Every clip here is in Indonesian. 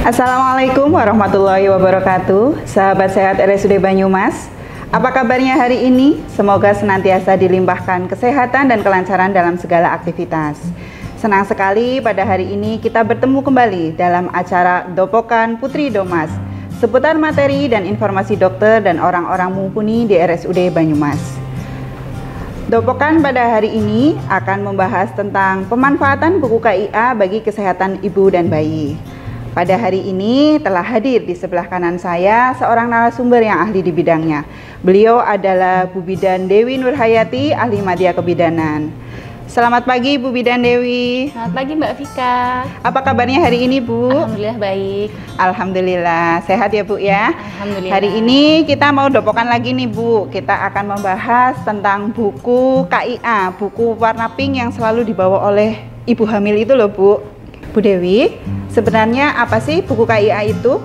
Assalamualaikum warahmatullahi wabarakatuh. Sahabat sehat RSUD Banyumas, apa kabarnya hari ini? Semoga senantiasa dilimpahkan kesehatan dan kelancaran dalam segala aktivitas. Senang sekali pada hari ini kita bertemu kembali dalam acara Dopokan Putri Domas seputar materi dan informasi dokter dan orang-orang mumpuni di RSUD Banyumas. Dopokan pada hari ini akan membahas tentang pemanfaatan buku KIA bagi kesehatan ibu dan bayi. Pada hari ini telah hadir di sebelah kanan saya seorang narasumber yang ahli di bidangnya. Beliau adalah Bu Bidan Dewi Nurhayati, ahli media kebidanan. Selamat pagi Bu Bidan Dewi. Selamat pagi Mbak Vika. Apa kabarnya hari ini Bu? Alhamdulillah baik. Alhamdulillah, sehat ya Bu ya? Alhamdulillah. Hari ini kita mau dopokan lagi nih Bu. Kita akan membahas tentang buku KIA, buku warna pink yang selalu dibawa oleh ibu hamil itu loh Bu. Bu Dewi, sebenarnya apa sih buku KIA itu?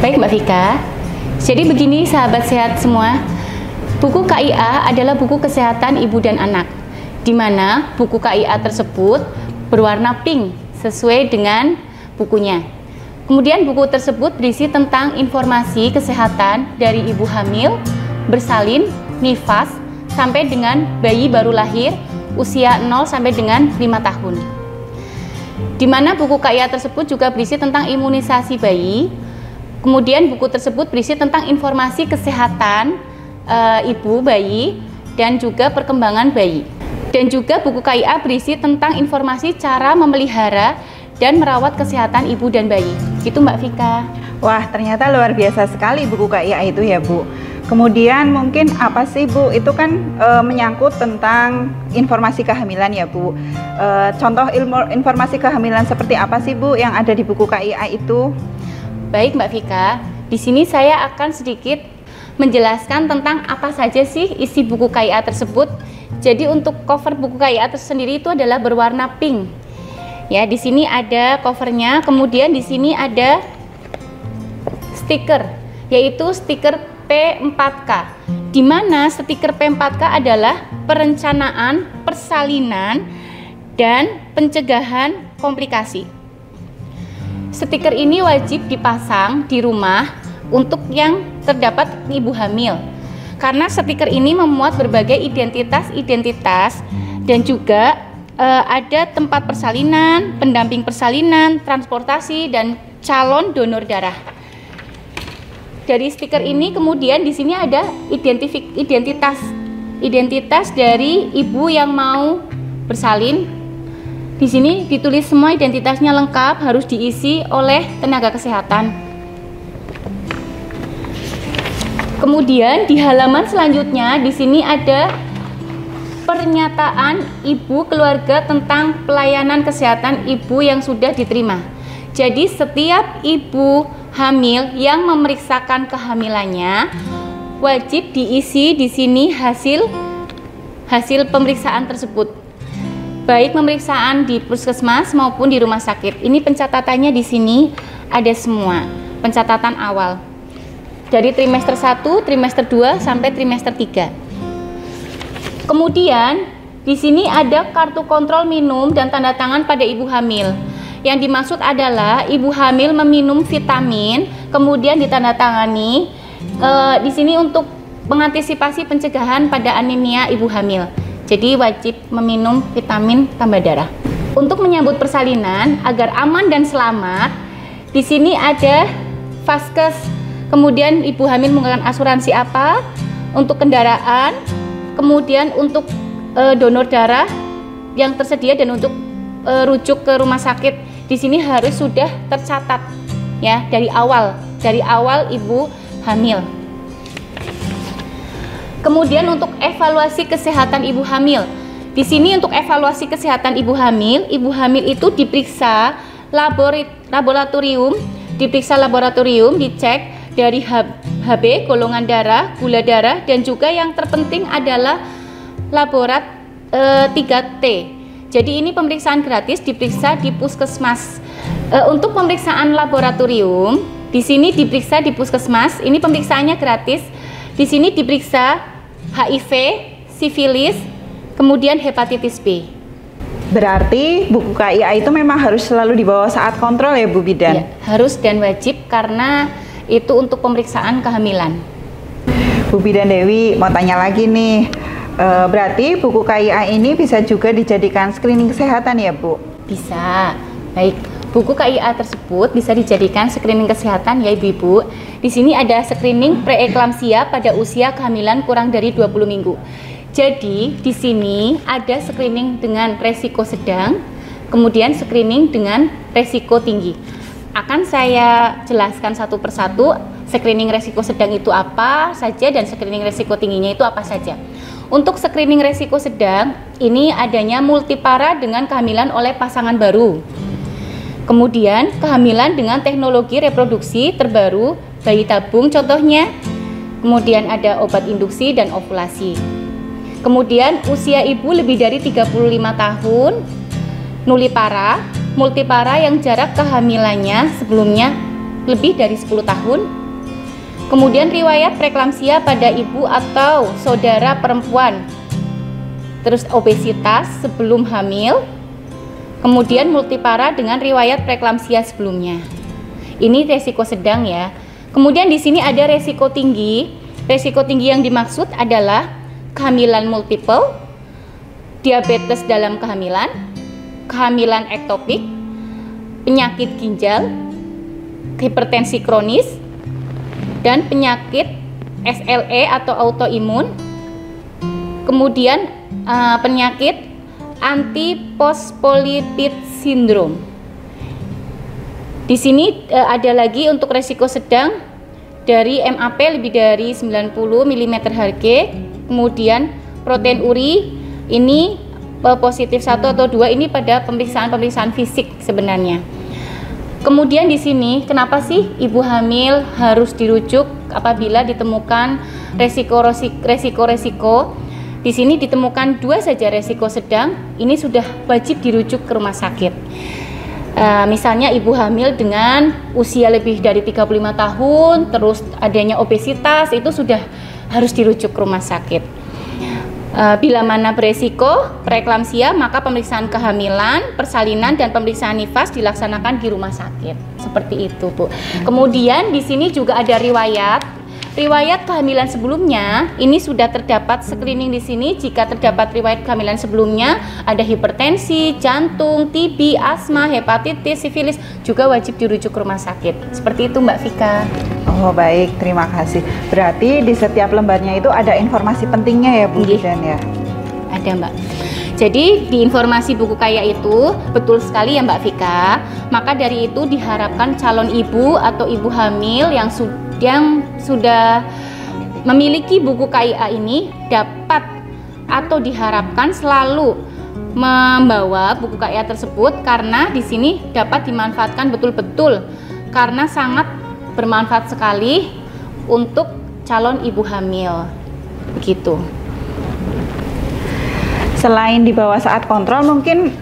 Baik Mbak Vika. Jadi begini sahabat sehat semua. Buku KIA adalah buku kesehatan ibu dan anak, di mana buku KIA tersebut berwarna pink sesuai dengan bukunya. Kemudian buku tersebut berisi tentang informasi kesehatan dari ibu hamil, bersalin, nifas, sampai dengan bayi baru lahir usia 0 sampai dengan 5 tahun. Di mana buku KIA tersebut juga berisi tentang imunisasi bayi. Kemudian buku tersebut berisi tentang informasi kesehatan ibu bayi dan juga perkembangan bayi. Dan juga buku KIA berisi tentang informasi cara memelihara dan merawat kesehatan ibu dan bayi. Gitu Mbak Vika. Wah, ternyata luar biasa sekali buku KIA itu ya Bu. Kemudian mungkin apa sih Bu? Itu kan menyangkut tentang informasi kehamilan ya Bu. Contoh informasi kehamilan seperti apa sih Bu yang ada di buku KIA itu? Baik Mbak Vika, di sini saya akan sedikit menjelaskan tentang apa saja sih isi buku KIA tersebut. Jadi untuk cover buku KIA tersendiri itu adalah berwarna pink. Ya, di sini ada covernya, kemudian di sini ada stiker, yaitu stiker P4K. Di mana stiker P4K adalah perencanaan, persalinan, dan pencegahan komplikasi. Stiker ini wajib dipasang di rumah untuk yang terdapat ibu hamil. Karena stiker ini memuat berbagai identitas dan juga ada tempat persalinan, pendamping persalinan, transportasi, dan calon donor darah. Dari stiker ini kemudian di sini ada identitas dari ibu yang mau bersalin. Di sini ditulis semua identitasnya lengkap, harus diisi oleh tenaga kesehatan. Kemudian di halaman selanjutnya di sini ada pernyataan ibu keluarga tentang pelayanan kesehatan ibu yang sudah diterima. Jadi setiap ibu hamil yang memeriksakan kehamilannya wajib diisi di sini hasil pemeriksaan tersebut. Baik pemeriksaan di puskesmas maupun di rumah sakit. Ini pencatatannya di sini ada semua. Pencatatan awal. Dari trimester 1, trimester 2 sampai trimester 3. Kemudian di sini ada kartu kontrol minum dan tanda tangan pada ibu hamil. Yang dimaksud adalah ibu hamil meminum vitamin, kemudian ditandatangani di sini untuk mengantisipasi pencegahan pada anemia ibu hamil. Jadi wajib meminum vitamin tambah darah. Untuk menyambut persalinan agar aman dan selamat, di sini ada vaskes. Kemudian ibu hamil menggunakan asuransi apa untuk kendaraan, kemudian untuk donor darah yang tersedia dan untuk rujuk ke rumah sakit di sini harus sudah tercatat ya dari awal ibu hamil. Kemudian untuk evaluasi kesehatan ibu hamil, di sini untuk evaluasi kesehatan ibu hamil itu diperiksa laboratorium, dicek dari HB, golongan darah, gula darah, dan juga yang terpenting adalah laborat 3T. Jadi ini pemeriksaan gratis diperiksa di puskesmas. Untuk pemeriksaan laboratorium, di sini diperiksa di puskesmas. Ini pemeriksaannya gratis. Di sini diperiksa HIV, sifilis, kemudian hepatitis B. Berarti buku KIA itu memang harus selalu dibawa saat kontrol ya Bu Bidan? Ya, harus dan wajib karena itu untuk pemeriksaan kehamilan. Bu Bidan Dewi mau tanya lagi nih, berarti buku KIA ini bisa juga dijadikan screening kesehatan ya Bu? Bisa. Baik, buku KIA tersebut bisa dijadikan screening kesehatan ya Ibu-ibu. Di sini ada screening preeklamsia pada usia kehamilan kurang dari 20 minggu. Jadi di sini ada screening dengan resiko sedang, kemudian screening dengan resiko tinggi. Akan saya jelaskan satu persatu screening resiko sedang itu apa saja dan screening resiko tingginya itu apa saja. Untuk screening resiko sedang, ini adanya multipara dengan kehamilan oleh pasangan baru. Kemudian kehamilan dengan teknologi reproduksi terbaru, bayi tabung contohnya. Kemudian ada obat induksi dan ovulasi. Kemudian usia ibu lebih dari 35 tahun, nulipara, multipara yang jarak kehamilannya sebelumnya lebih dari 10 tahun. Kemudian riwayat preeklamsia pada ibu atau saudara perempuan. Terus obesitas sebelum hamil. Kemudian multipara dengan riwayat preeklamsia sebelumnya. Ini resiko sedang ya. Kemudian di sini ada resiko tinggi. Resiko tinggi yang dimaksud adalah kehamilan multiple, diabetes dalam kehamilan, kehamilan ektopik, penyakit ginjal, hipertensi kronis, dan penyakit SLE atau autoimun, kemudian penyakit antiphospholipid syndrome. Di sini ada lagi untuk resiko sedang dari MAP lebih dari 90 mmHg. Kemudian protein uri ini positif 1 atau 2 ini pada pemeriksaan fisik sebenarnya. Kemudian di sini kenapa sih ibu hamil harus dirujuk apabila ditemukan resiko-resiko? Di sini ditemukan 2 saja resiko sedang, ini sudah wajib dirujuk ke rumah sakit. Misalnya ibu hamil dengan usia lebih dari 35 tahun, terus adanya obesitas, itu sudah harus dirujuk ke rumah sakit. Bila mana beresiko preeklamsia, maka pemeriksaan kehamilan, persalinan, dan pemeriksaan nifas dilaksanakan di rumah sakit. Seperti itu, Bu. Kemudian di sini juga ada riwayat kehamilan sebelumnya. Ini sudah terdapat screening di sini. Jika terdapat riwayat kehamilan sebelumnya, ada hipertensi, jantung, TB, asma, hepatitis, sifilis, juga wajib dirujuk ke rumah sakit. Seperti itu Mbak Vika. Oh baik, terima kasih. Berarti di setiap lembarnya itu ada informasi pentingnya ya Bu Bidan ya? Ada Mbak. Jadi di informasi buku KIA itu betul sekali ya Mbak Vika. Maka dari itu diharapkan calon ibu atau ibu hamil yang sudah memiliki buku KIA ini dapat atau diharapkan selalu membawa buku KIA tersebut, karena di sini dapat dimanfaatkan betul-betul karena sangat bermanfaat sekali untuk calon ibu hamil. Begitu. Selain dibawa saat kontrol, mungkin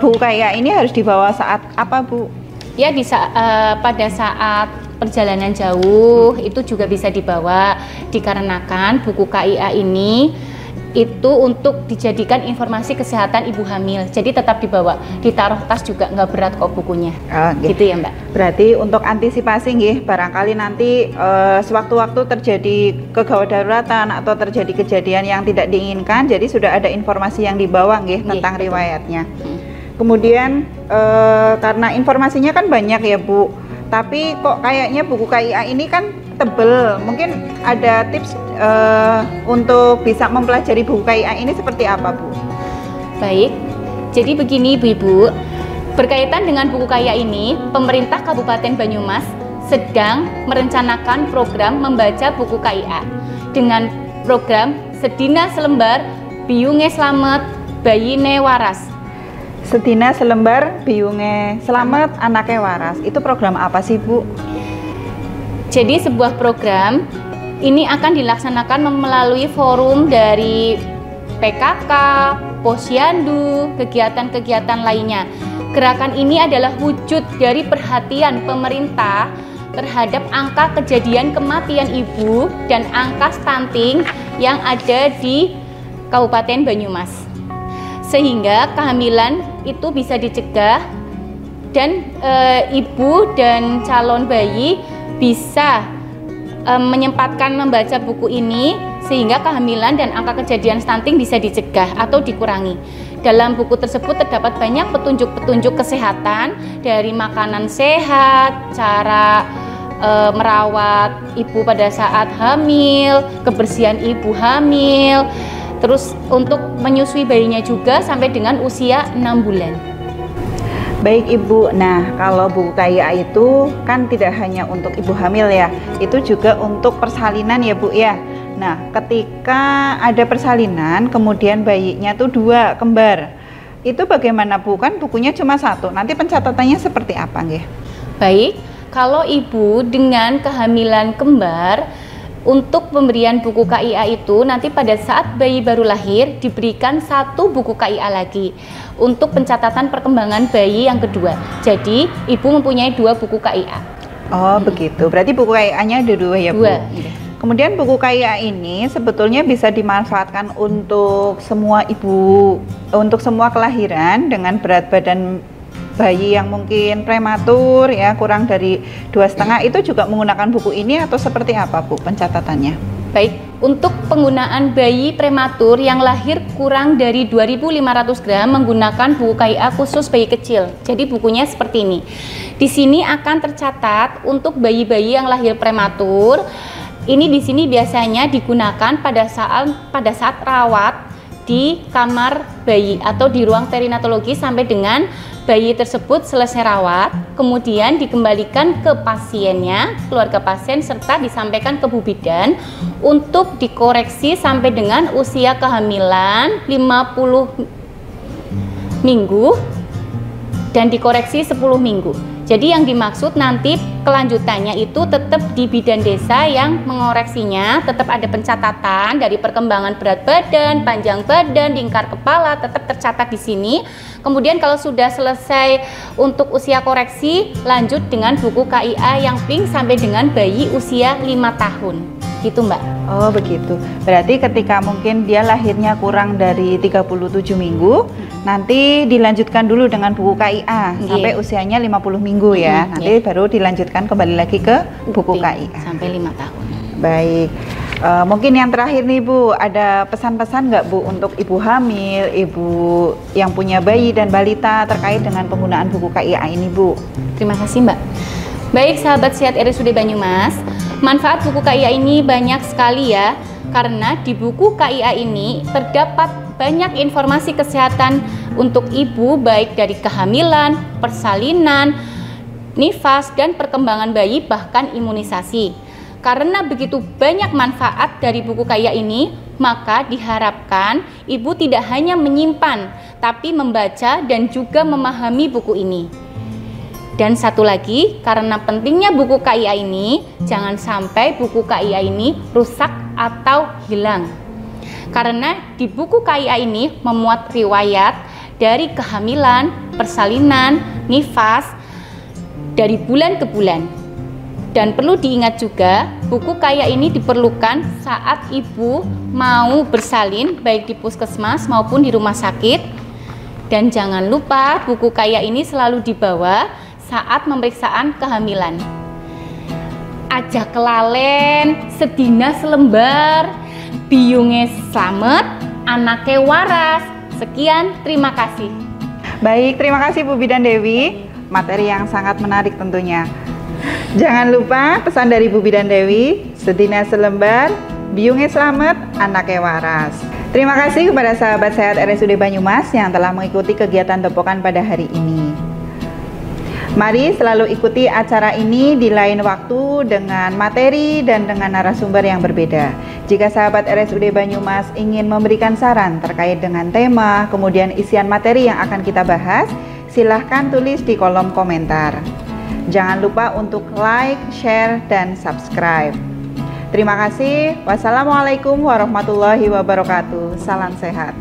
buku KIA ini harus dibawa saat apa Bu? Ya, pada saat perjalanan jauh itu juga bisa dibawa, dikarenakan buku KIA ini itu untuk dijadikan informasi kesehatan ibu hamil, jadi tetap dibawa, ditaruh tas juga nggak berat kok bukunya. Gitu ya Mbak. Berarti untuk antisipasi nggih, barangkali nanti sewaktu-waktu terjadi kegawat daruratan atau terjadi kejadian yang tidak diinginkan, jadi sudah ada informasi yang dibawa nggih tentang riwayatnya. Kemudian karena informasinya kan banyak ya Bu, tapi kok kayaknya buku KIA ini kan tebel, mungkin ada tips untuk bisa mempelajari buku KIA ini seperti apa Bu? Baik, jadi begini Ibu-ibu, berkaitan dengan buku KIA ini, pemerintah Kabupaten Banyumas sedang merencanakan program membaca buku KIA dengan program Sedina Selembar Biyunge Slamet Bayine Waras. Sedina Selembar Biyunge Slamet Anake Waras, itu program apa sih Bu? Jadi sebuah program ini akan dilaksanakan melalui forum dari PKK, Posyandu, kegiatan-kegiatan lainnya. Gerakan ini adalah wujud dari perhatian pemerintah terhadap angka kejadian kematian ibu dan angka stunting yang ada di Kabupaten Banyumas. sehingga kehamilan itu bisa dicegah dan ibu dan calon bayi bisa menyempatkan membaca buku ini sehingga kehamilan dan angka kejadian stunting bisa dicegah atau dikurangi. Dalam buku tersebut terdapat banyak petunjuk-petunjuk kesehatan dari makanan sehat, cara merawat ibu pada saat hamil, kebersihan ibu hamil, terus untuk menyusui bayinya juga sampai dengan usia 6 bulan. Baik Ibu, nah kalau buku KIA itu kan tidak hanya untuk ibu hamil ya, itu juga untuk persalinan ya Bu ya. Nah ketika ada persalinan kemudian bayinya tuh 2 kembar, itu bagaimana Bu? Kan bukunya cuma 1, nanti pencatatannya seperti apa nggih? Baik, kalau ibu dengan kehamilan kembar, untuk pemberian buku KIA itu nanti pada saat bayi baru lahir diberikan 1 buku KIA lagi untuk pencatatan perkembangan bayi yang kedua. Jadi ibu mempunyai 2 buku KIA. Oh begitu, berarti buku KIA-nya ada 2 ya Bu? 2. Kemudian buku KIA ini sebetulnya bisa dimanfaatkan untuk semua ibu, untuk semua kelahiran dengan berat badan bayi yang mungkin prematur ya, kurang dari 2,5, itu juga menggunakan buku ini atau seperti apa Bu pencatatannya? Baik, untuk penggunaan bayi prematur yang lahir kurang dari 2.500 gram menggunakan buku KIA khusus bayi kecil. Jadi bukunya seperti ini. Di sini akan tercatat untuk bayi-bayi yang lahir prematur. Ini di sini biasanya digunakan pada saat rawat di kamar bayi atau di ruang perinatologi sampai dengan bayi tersebut selesai rawat, kemudian dikembalikan ke pasiennya, keluarga pasien, serta disampaikan ke Bu Bidan untuk dikoreksi sampai dengan usia kehamilan 50 minggu dan dikoreksi 10 minggu. Jadi yang dimaksud nanti kelanjutannya itu tetap di bidan desa yang mengoreksinya, tetap ada pencatatan dari perkembangan berat badan, panjang badan, lingkar kepala, tetap tercatat di sini. Kemudian kalau sudah selesai untuk usia koreksi, lanjut dengan buku KIA yang pink sampai dengan bayi usia 5 tahun. Gitu Mbak. Oh begitu, berarti ketika mungkin dia lahirnya kurang dari 37 minggu, nanti dilanjutkan dulu dengan buku KIA sampai usianya 50 minggu ya. Nanti baru dilanjutkan kembali lagi ke buku KIA sampai 5 tahun. Baik, mungkin yang terakhir nih Bu, ada pesan-pesan nggak Bu untuk ibu hamil, ibu yang punya bayi dan balita terkait dengan penggunaan buku KIA ini Bu? Terima kasih Mbak. Baik sahabat sehat RSUD Banyumas, manfaat buku KIA ini banyak sekali ya, karena di buku KIA ini terdapat banyak informasi kesehatan untuk ibu baik dari kehamilan, persalinan, nifas, dan perkembangan bayi bahkan imunisasi. Karena begitu banyak manfaat dari buku KIA ini, maka diharapkan ibu tidak hanya menyimpan, tapi membaca dan juga memahami buku ini. Dan satu lagi, karena pentingnya buku KIA ini, jangan sampai buku KIA ini rusak atau hilang. Karena di buku KIA ini memuat riwayat dari kehamilan, persalinan, nifas, dari bulan ke bulan. Dan perlu diingat juga, buku KIA ini diperlukan saat ibu mau bersalin, baik di puskesmas maupun di rumah sakit. Dan jangan lupa, buku KIA ini selalu dibawa saat pemeriksaan kehamilan. Aja kelalen, sedina selembar, biunge slamet, anake waras. Sekian, terima kasih. Baik, terima kasih Bu Bidan Dewi. Materi yang sangat menarik tentunya. Jangan lupa pesan dari Bu Bidan Dewi, sedina selembar, biunge slamet, anake waras. Terima kasih kepada sahabat sehat RSUD Banyumas yang telah mengikuti kegiatan Topokan pada hari ini. Mari selalu ikuti acara ini di lain waktu dengan materi dan dengan narasumber yang berbeda. Jika sahabat RSUD Banyumas ingin memberikan saran terkait dengan tema, kemudian isian materi yang akan kita bahas, silahkan tulis di kolom komentar. Jangan lupa untuk like, share, dan subscribe. Terima kasih. Wassalamualaikum warahmatullahi wabarakatuh. Salam sehat.